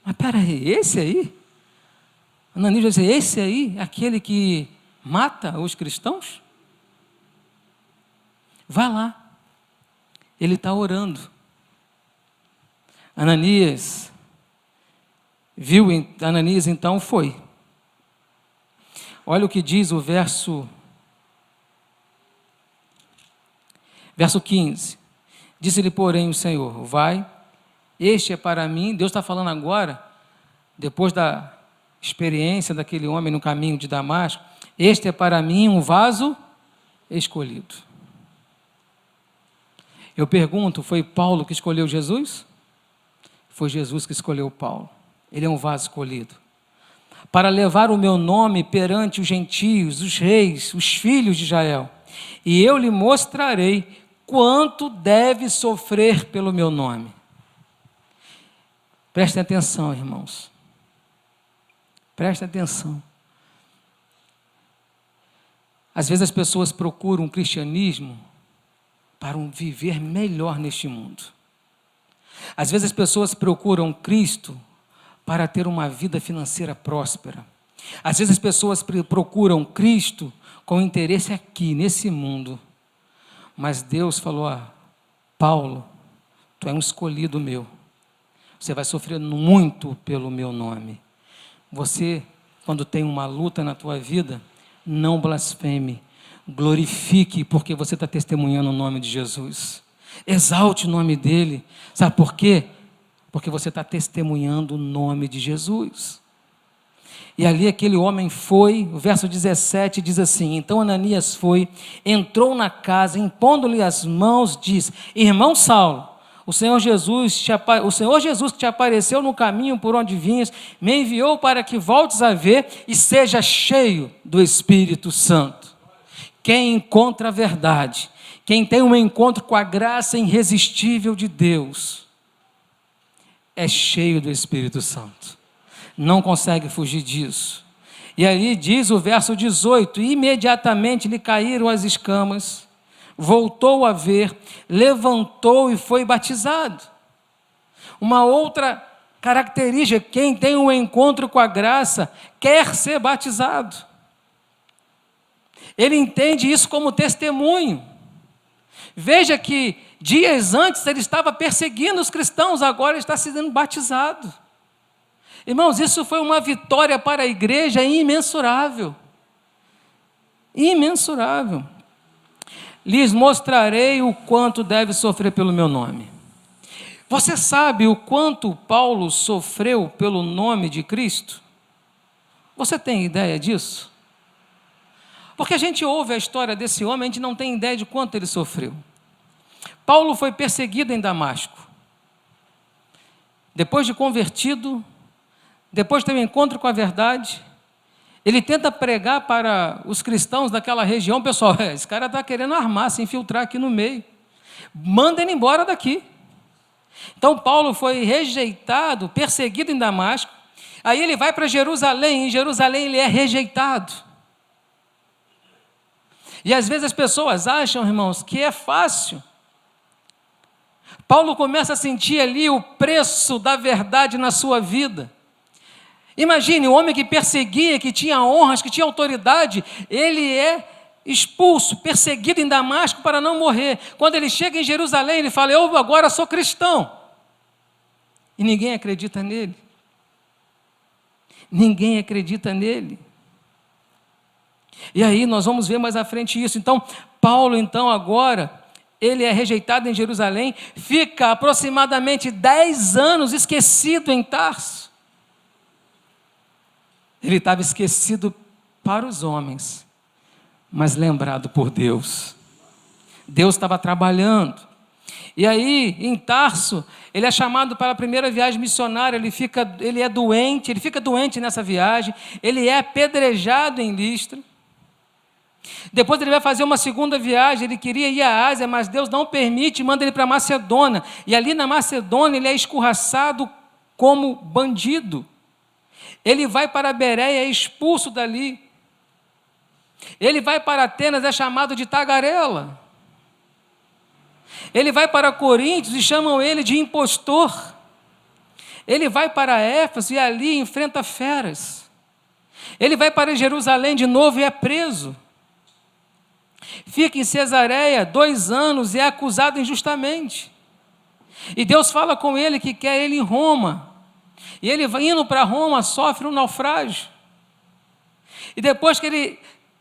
Speaker 1: Mas peraí, esse aí? Ananias vai dizer: esse aí, aquele que mata os cristãos? Vai lá. Ele está orando. Ananias viu, Ananias então foi. Olha o que diz o verso 15. Disse-lhe, porém, o Senhor: vai Este é para mim, Deus está falando agora, depois da experiência daquele homem no caminho de Damasco, este é para mim um vaso escolhido. Eu pergunto, foi Paulo que escolheu Jesus? Foi Jesus que escolheu Paulo. Ele é um vaso escolhido. Para levar o meu nome perante os gentios, os reis, os filhos de Israel. E eu lhe mostrarei quanto deve sofrer pelo meu nome. Prestem atenção, irmãos. Prestem atenção. Às vezes as pessoas procuram um cristianismo para um viver melhor neste mundo. Às vezes as pessoas procuram Cristo para ter uma vida financeira próspera. Às vezes as pessoas procuram Cristo com interesse aqui, nesse mundo. Mas Deus falou, Paulo, tu é um escolhido meu. Você vai sofrer muito pelo meu nome. Você, quando tem uma luta na tua vida, não blasfeme. Glorifique, porque você está testemunhando o nome de Jesus. Exalte o nome dele. Sabe por quê? Porque você está testemunhando o nome de Jesus. E ali aquele homem foi, o verso 17 diz assim, então Ananias foi, entrou na casa, impondo-lhe as mãos, diz, irmão Saulo, o Senhor Jesus que te apareceu no caminho por onde vinhas, me enviou para que voltes a ver e seja cheio do Espírito Santo. Quem encontra a verdade, quem tem um encontro com a graça irresistível de Deus, é cheio do Espírito Santo. Não consegue fugir disso. E aí diz o verso 18, imediatamente lhe caíram as escamas, voltou a ver, levantou e foi batizado. Uma outra característica, quem tem um encontro com a graça, quer ser batizado. Ele entende isso como testemunho. Veja que dias antes ele estava perseguindo os cristãos, agora ele está sendo batizado. Irmãos, isso foi uma vitória para a igreja imensurável. Imensurável. Lhes mostrarei o quanto deve sofrer pelo meu nome. Você sabe o quanto Paulo sofreu pelo nome de Cristo? Você tem ideia disso? Porque a gente ouve a história desse homem, a gente não tem ideia de quanto ele sofreu. Paulo foi perseguido em Damasco. Depois de convertido, depois de ter um encontro com a verdade, ele tenta pregar para os cristãos daquela região, pessoal, esse cara está querendo armar, se infiltrar aqui no meio. Manda ele embora daqui. Então Paulo foi rejeitado, perseguido em Damasco, aí ele vai para Jerusalém, em Jerusalém ele é rejeitado. E às vezes as pessoas acham, irmãos, que é fácil. Paulo começa a sentir ali o preço da verdade na sua vida. Imagine, um homem que perseguia, que tinha honras, que tinha autoridade, ele é expulso, perseguido em Damasco para não morrer. Quando ele chega em Jerusalém, ele fala, eu agora sou cristão. E ninguém acredita nele. Ninguém acredita nele. E aí nós vamos ver mais à frente isso. Então, Paulo, agora, ele é rejeitado em Jerusalém, fica aproximadamente 10 anos esquecido em Tarso. Ele estava esquecido para os homens, mas lembrado por Deus. Deus estava trabalhando. E aí, em Tarso, ele é chamado para a primeira viagem missionária, ele fica doente nessa viagem, ele é apedrejado em Listra. Depois ele vai fazer uma segunda viagem, ele queria ir à Ásia, mas Deus não permite, manda ele para Macedônia. E ali na Macedônia ele é escorraçado como bandido. Ele vai para Bereia, é expulso dali. Ele vai para Atenas, é chamado de tagarela. Ele vai para Coríntios e chamam ele de impostor. Ele vai para Éfeso e ali enfrenta feras. Ele vai para Jerusalém de novo e é preso. Fica em Cesareia 2 anos e é acusado injustamente. E Deus fala com ele que quer ele em Roma. E ele, indo para Roma, sofre um naufrágio. E depois que ele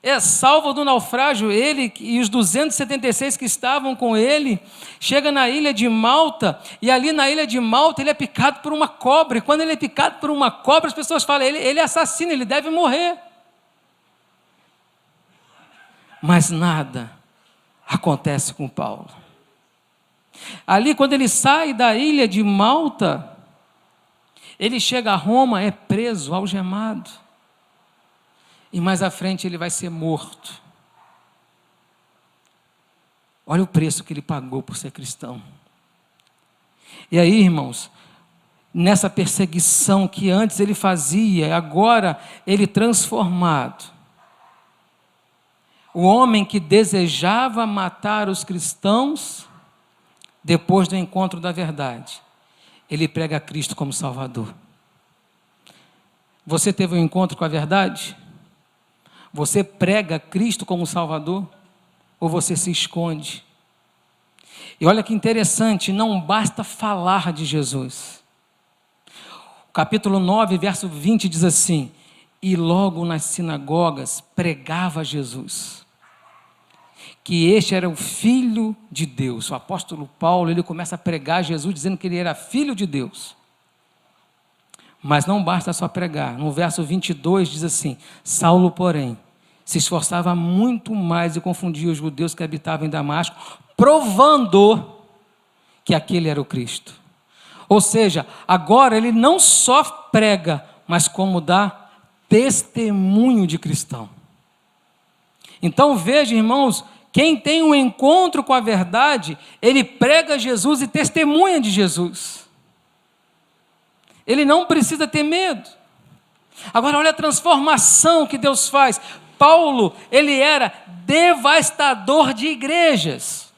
Speaker 1: é salvo do naufrágio, ele e os 276 que estavam com ele, chega na ilha de Malta, e ali na ilha de Malta ele é picado por uma cobra, e quando ele é picado por uma cobra, as pessoas falam, ele é assassino, ele deve morrer. Mas nada acontece com Paulo. Ali, quando ele sai da ilha de Malta, ele chega a Roma, é preso, algemado. E mais à frente ele vai ser morto. Olha o preço que ele pagou por ser cristão. E aí, irmãos, nessa perseguição que antes ele fazia, agora ele transformado. O homem que desejava matar os cristãos, depois do encontro da verdade, ele prega a Cristo como Salvador. Você teve um encontro com a verdade? Você prega Cristo como Salvador? Ou você se esconde? E olha que interessante, não basta falar de Jesus. O capítulo 9, verso 20 diz assim, e logo nas sinagogas pregava Jesus, que este era o Filho de Deus. O apóstolo Paulo, ele começa a pregar Jesus, dizendo que ele era Filho de Deus. Mas não basta só pregar. No verso 22 diz assim, Saulo, porém, se esforçava muito mais e confundia os judeus que habitavam em Damasco, provando que aquele era o Cristo. Ou seja, agora ele não só prega, mas como dá testemunho de cristão. Então veja, irmãos, quem tem um encontro com a verdade, ele prega Jesus e testemunha de Jesus. Ele não precisa ter medo. Agora olha a transformação que Deus faz. Paulo, ele era devastador de igrejas.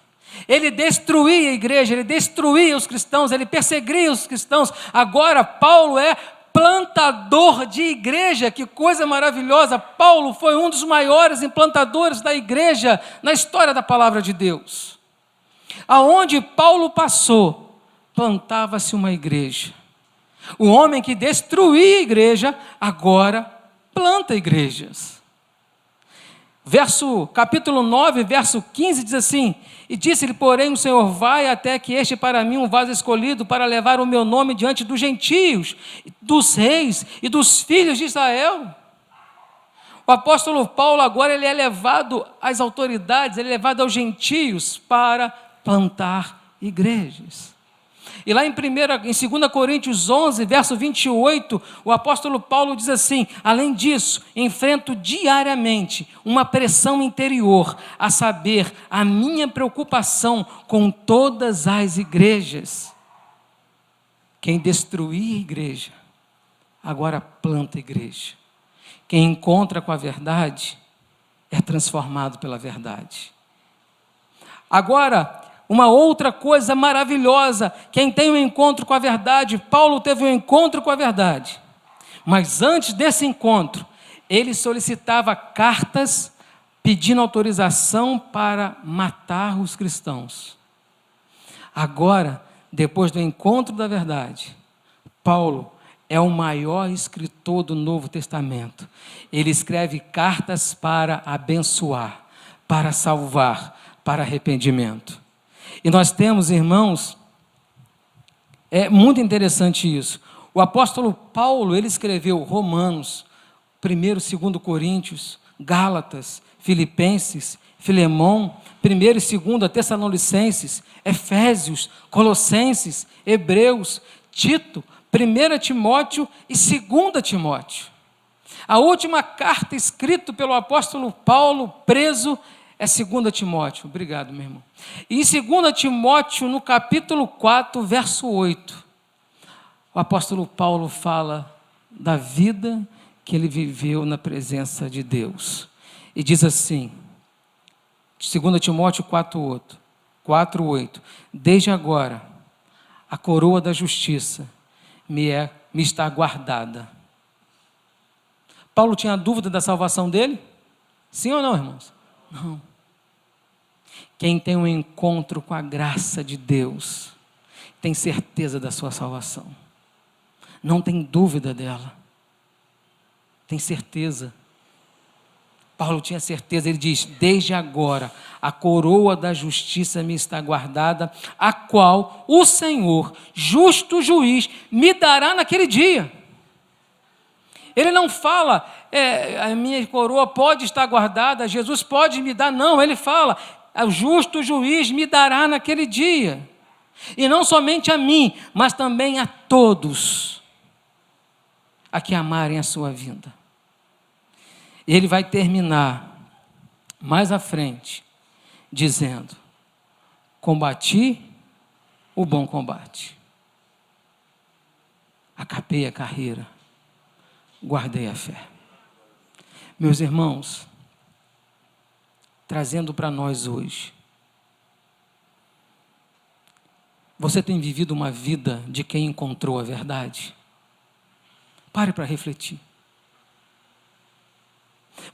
Speaker 1: Ele destruía a igreja, ele destruía os cristãos, ele perseguia os cristãos. Agora Paulo é plantador de igreja, que coisa maravilhosa. Paulo foi um dos maiores implantadores da igreja na história da palavra de Deus. Aonde Paulo passou, plantava-se uma igreja. O homem que destruía a igreja, agora planta igrejas. Capítulo 9, verso 15 diz assim, e disse-lhe, porém, o Senhor, vai até que este para mim um vaso escolhido para levar o meu nome diante dos gentios, dos reis e dos filhos de Israel. O apóstolo Paulo agora ele é levado às autoridades, ele é levado aos gentios para plantar igrejas. E lá em 2 Coríntios 11, verso 28, o apóstolo Paulo diz assim, além disso, enfrento diariamente uma pressão interior, a saber, a minha preocupação com todas as igrejas. Quem destruía a igreja, agora planta a igreja. Quem encontra com a verdade, é transformado pela verdade. Agora, uma outra coisa maravilhosa, quem tem um encontro com a verdade, Paulo teve um encontro com a verdade, mas antes desse encontro, ele solicitava cartas pedindo autorização para matar os cristãos. Agora, depois do encontro da verdade, Paulo é o maior escritor do Novo Testamento. Ele escreve cartas para abençoar, para salvar, para arrependimento. E nós temos, irmãos, é muito interessante isso. O apóstolo Paulo, ele escreveu Romanos, 1º, 2º Coríntios, Gálatas, Filipenses, Filemão, 1º e 2º Tessalonicenses, Efésios, Colossenses, Hebreus, Tito, 1 Timóteo e 2 Timóteo. A última carta escrita pelo apóstolo Paulo, preso, é 2 Timóteo. Obrigado, meu irmão. E em 2 Timóteo, no capítulo 4, verso 8, o apóstolo Paulo fala da vida que ele viveu na presença de Deus. E diz assim, 2 Timóteo 4, 8, desde agora, a coroa da justiça me está guardada. Paulo tinha dúvida da salvação dele? Sim ou não, irmãos? Não. Quem tem um encontro com a graça de Deus, tem certeza da sua salvação. Não tem dúvida dela. Tem certeza. Paulo tinha certeza, ele diz: desde agora a coroa da justiça me está guardada, a qual o Senhor, justo juiz, me dará naquele dia. Ele não fala, a minha coroa pode estar guardada, Jesus pode me dar. Não, ele fala, o justo juiz me dará naquele dia. E não somente a mim, mas também a todos a que amarem a sua vinda. Ele vai terminar mais à frente dizendo: combati o bom combate, acabei a carreira, guardei a fé. Meus irmãos, trazendo para nós hoje, você tem vivido uma vida de quem encontrou a verdade? Pare para refletir.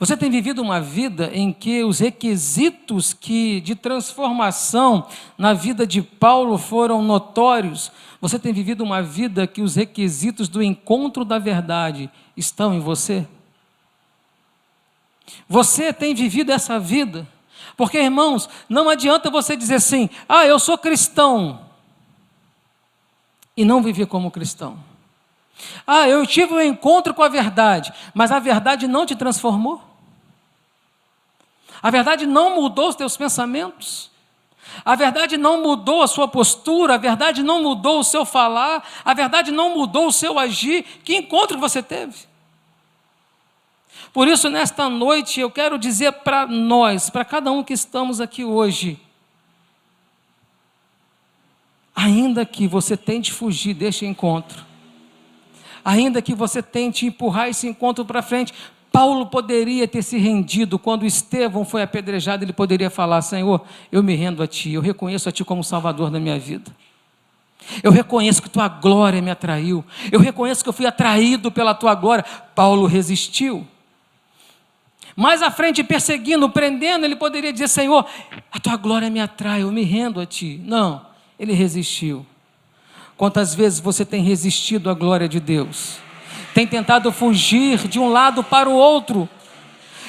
Speaker 1: Você tem vivido uma vida em que os requisitos de transformação na vida de Paulo foram notórios? Você tem vivido uma vida que os requisitos do encontro da verdade estão em você? Você tem vivido essa vida? Porque, irmãos, não adianta você dizer assim: eu sou cristão, e não viver como cristão. Eu tive um encontro com a verdade, mas a verdade não te transformou? A verdade não mudou os teus pensamentos? A verdade não mudou a sua postura? A verdade não mudou o seu falar? A verdade não mudou o seu agir? Que encontro você teve? Por isso, nesta noite, eu quero dizer para nós, para cada um que estamos aqui hoje: ainda que você tente fugir deste encontro, ainda que você tente empurrar esse encontro para frente, Paulo poderia ter se rendido. Quando Estevão foi apedrejado, ele poderia falar: Senhor, eu me rendo a Ti, eu reconheço a Ti como Salvador da minha vida. Eu reconheço que Tua glória me atraiu, eu reconheço que eu fui atraído pela Tua glória. Paulo resistiu. Mais à frente, perseguindo, prendendo, ele poderia dizer: Senhor, a Tua glória me atrai, eu me rendo a Ti. Não, ele resistiu. Quantas vezes você tem resistido à glória de Deus? Tem tentado fugir de um lado para o outro.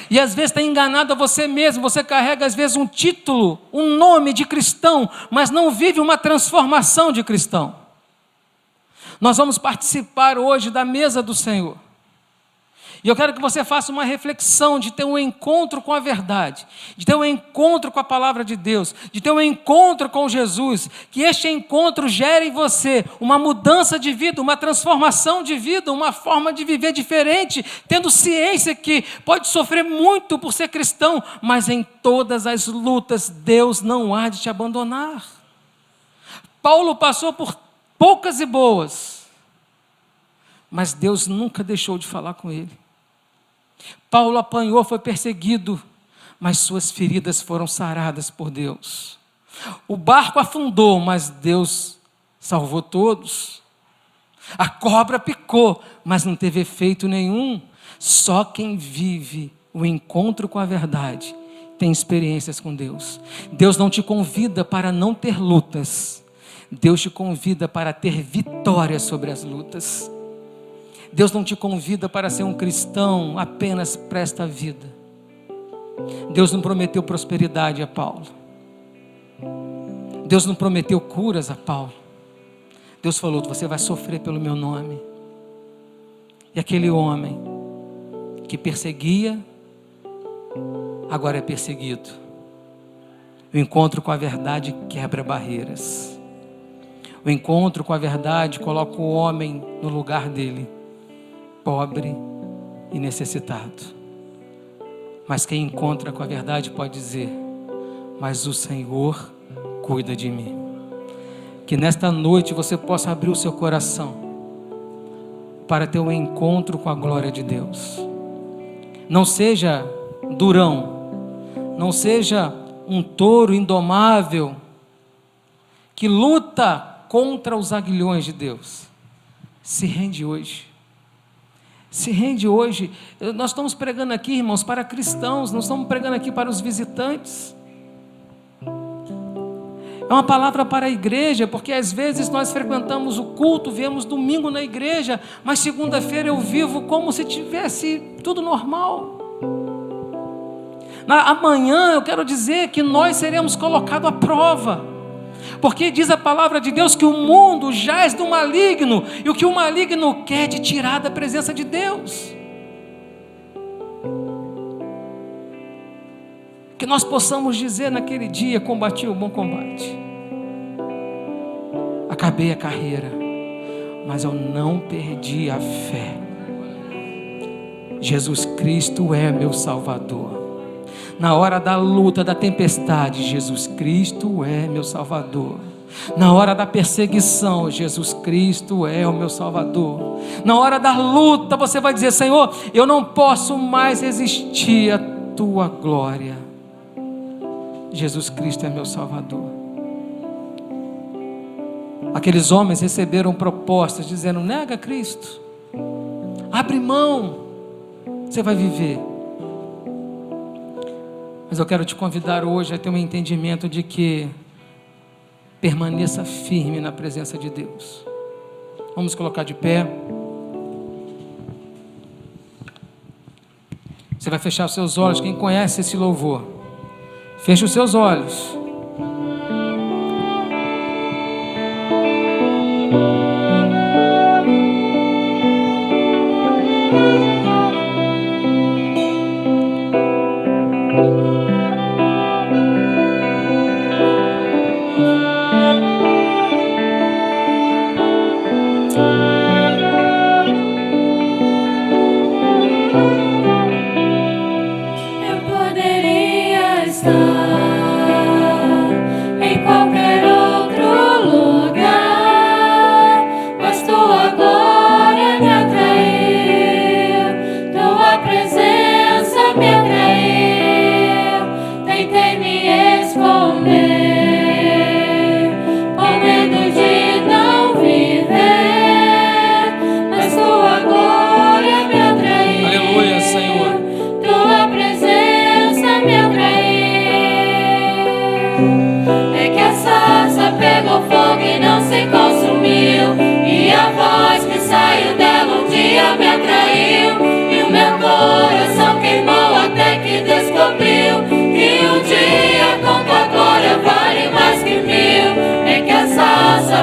Speaker 1: E às vezes tem enganado a você mesmo. Você carrega às vezes um título, um nome de cristão, mas não vive uma transformação de cristão. Nós vamos participar hoje da mesa do Senhor. E eu quero que você faça uma reflexão de ter um encontro com a verdade, de ter um encontro com a palavra de Deus, de ter um encontro com Jesus, que este encontro gere em você uma mudança de vida, uma transformação de vida, uma forma de viver diferente, tendo ciência que pode sofrer muito por ser cristão, mas em todas as lutas Deus não há de te abandonar. Paulo passou por poucas e boas, mas Deus nunca deixou de falar com ele. Paulo apanhou, foi perseguido, mas suas feridas foram saradas por Deus. O barco afundou, mas Deus salvou todos. A cobra picou, mas não teve efeito nenhum. Só quem vive o encontro com a verdade tem experiências com Deus. Deus não te convida para não ter lutas. Deus te convida para ter vitória sobre as lutas. Deus não te convida para ser um cristão apenas para esta vida. Deus não prometeu prosperidade a Paulo. Deus não prometeu curas a Paulo. Deus falou: você vai sofrer pelo meu nome. E aquele homem que perseguia, agora é perseguido. O encontro com a verdade quebra barreiras. O encontro com a verdade coloca o homem no lugar dele, pobre e necessitado. Mas quem encontra com a verdade pode dizer: mas o Senhor cuida de mim. Que nesta noite você possa abrir o seu coração para ter um encontro com a glória de Deus. Não seja durão, não seja um touro indomável que luta contra os aguilhões de Deus. Se rende hoje. Se rende hoje. Nós estamos pregando aqui, irmãos, para cristãos, não estamos pregando aqui para os visitantes. É uma palavra para a igreja, porque às vezes nós frequentamos o culto, viemos domingo na igreja, mas segunda-feira eu vivo como se tivesse tudo normal. Amanhã eu quero dizer que nós seremos colocados à prova. Porque diz a palavra de Deus que o mundo jaz do maligno. E o que o maligno quer é te tirar da presença de Deus. Que nós possamos dizer naquele dia: combati o bom combate. Acabei a carreira, mas eu não perdi a fé. Jesus Cristo é meu Salvador. Na hora da luta, da tempestade, Jesus Cristo é meu Salvador. Na hora da perseguição, Jesus Cristo é o meu Salvador. Na hora da luta, você vai dizer: Senhor, eu não posso mais resistir à tua glória. Jesus Cristo é meu Salvador. Aqueles homens receberam propostas dizendo: nega Cristo, abre mão, você vai viver. Mas eu quero te convidar hoje a ter um entendimento de que permaneça firme na presença de Deus. Vamos colocar de pé. Você vai fechar os seus olhos. Quem conhece esse louvor, feche os seus olhos.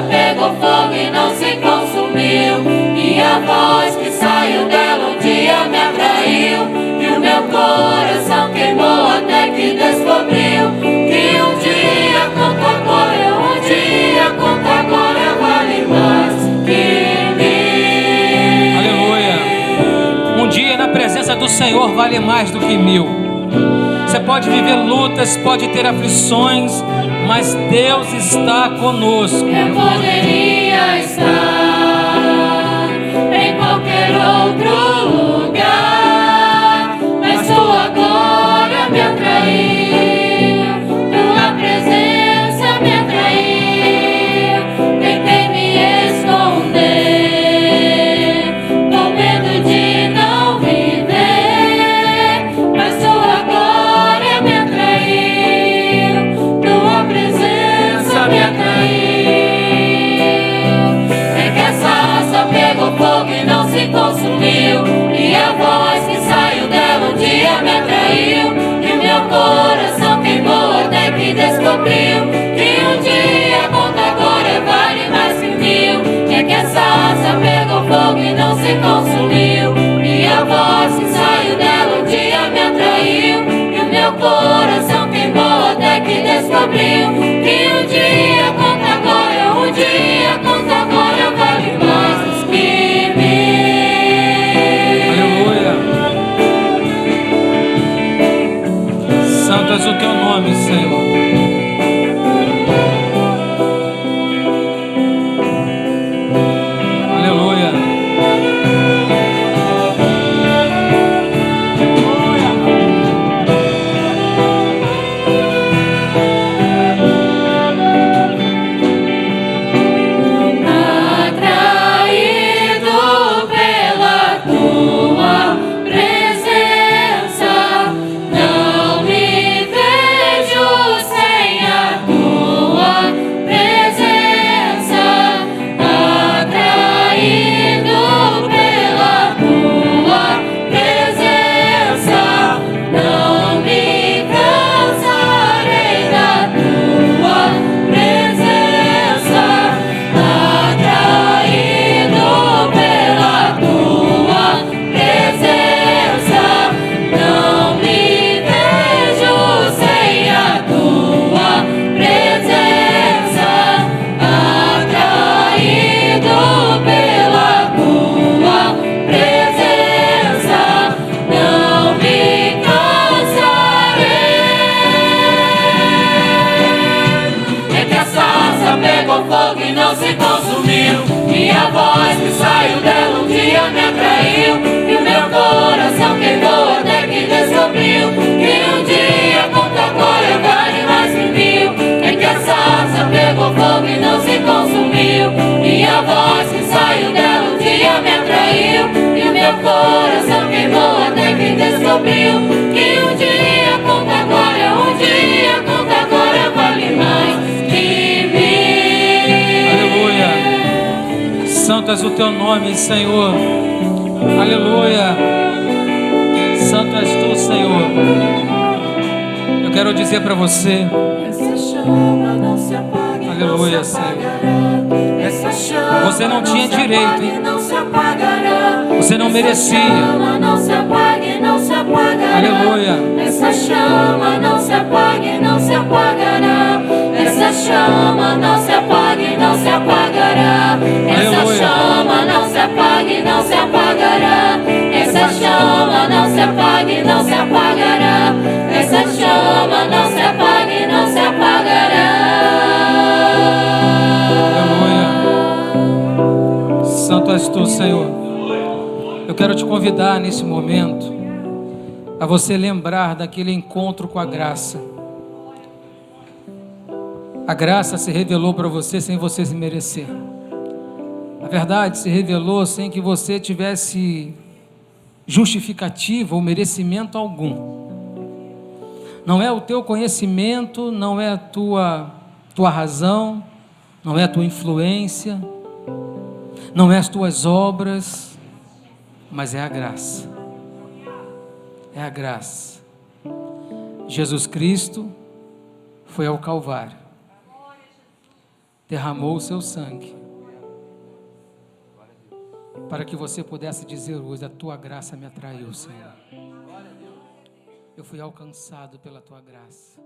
Speaker 2: Pegou fogo e não se consumiu, e a voz que saiu dela um dia me atraiu, e o meu coração queimou até que descobriu que um dia quanto agora, um dia quanto agora vale mais que mil.
Speaker 1: Aleluia. Um dia na presença do Senhor vale mais do que 1000. Você pode viver lutas, pode ter aflições, mas Deus está conosco.
Speaker 2: Eu poderia estar em qualquer outro lugar, mas tua glória me atraiu, tua presença me atraiu. Tentei me esconder, com medo de não viver, mas tua glória me atraiu, tua presença me atraiu. É descobriu que um dia conta agora, um dia conta agora vale mais que mil.
Speaker 1: Aleluia. Santo és o teu nome, Senhor. Aleluia. Santo és tu, Senhor. Eu quero dizer para você,
Speaker 2: essa chama não se apaga,
Speaker 1: aleluia,
Speaker 2: não se apagará.
Speaker 1: Senhor.
Speaker 2: Essa chama
Speaker 1: Você não tinha direito, hein?
Speaker 2: não se apagará.
Speaker 1: Você não merecia.
Speaker 2: Essa chama não se apaga, não se apagará.
Speaker 1: Aleluia.
Speaker 2: Essa chama não se apaga, não se apagará. Essa chama não se apaga, não se apagará. Essa
Speaker 1: Aleluia.
Speaker 2: chama não se apaga, não se apagará. Essa chama não se apaga, não se apagará. Essa chama não se apaga, não se apagará.
Speaker 1: Santo és tu, Senhor. Eu quero te convidar nesse momento a você lembrar daquele encontro com a graça. A graça se revelou para você sem você se merecer. A verdade se revelou sem que você tivesse justificativa ou merecimento algum. Não é o teu conhecimento, não é a tua razão, não é a tua influência, não é as tuas obras, mas é a graça. É a graça. Jesus Cristo foi ao Calvário, derramou o seu sangue, para que você pudesse dizer hoje: a tua graça me atraiu, Senhor. Eu fui alcançado pela tua graça.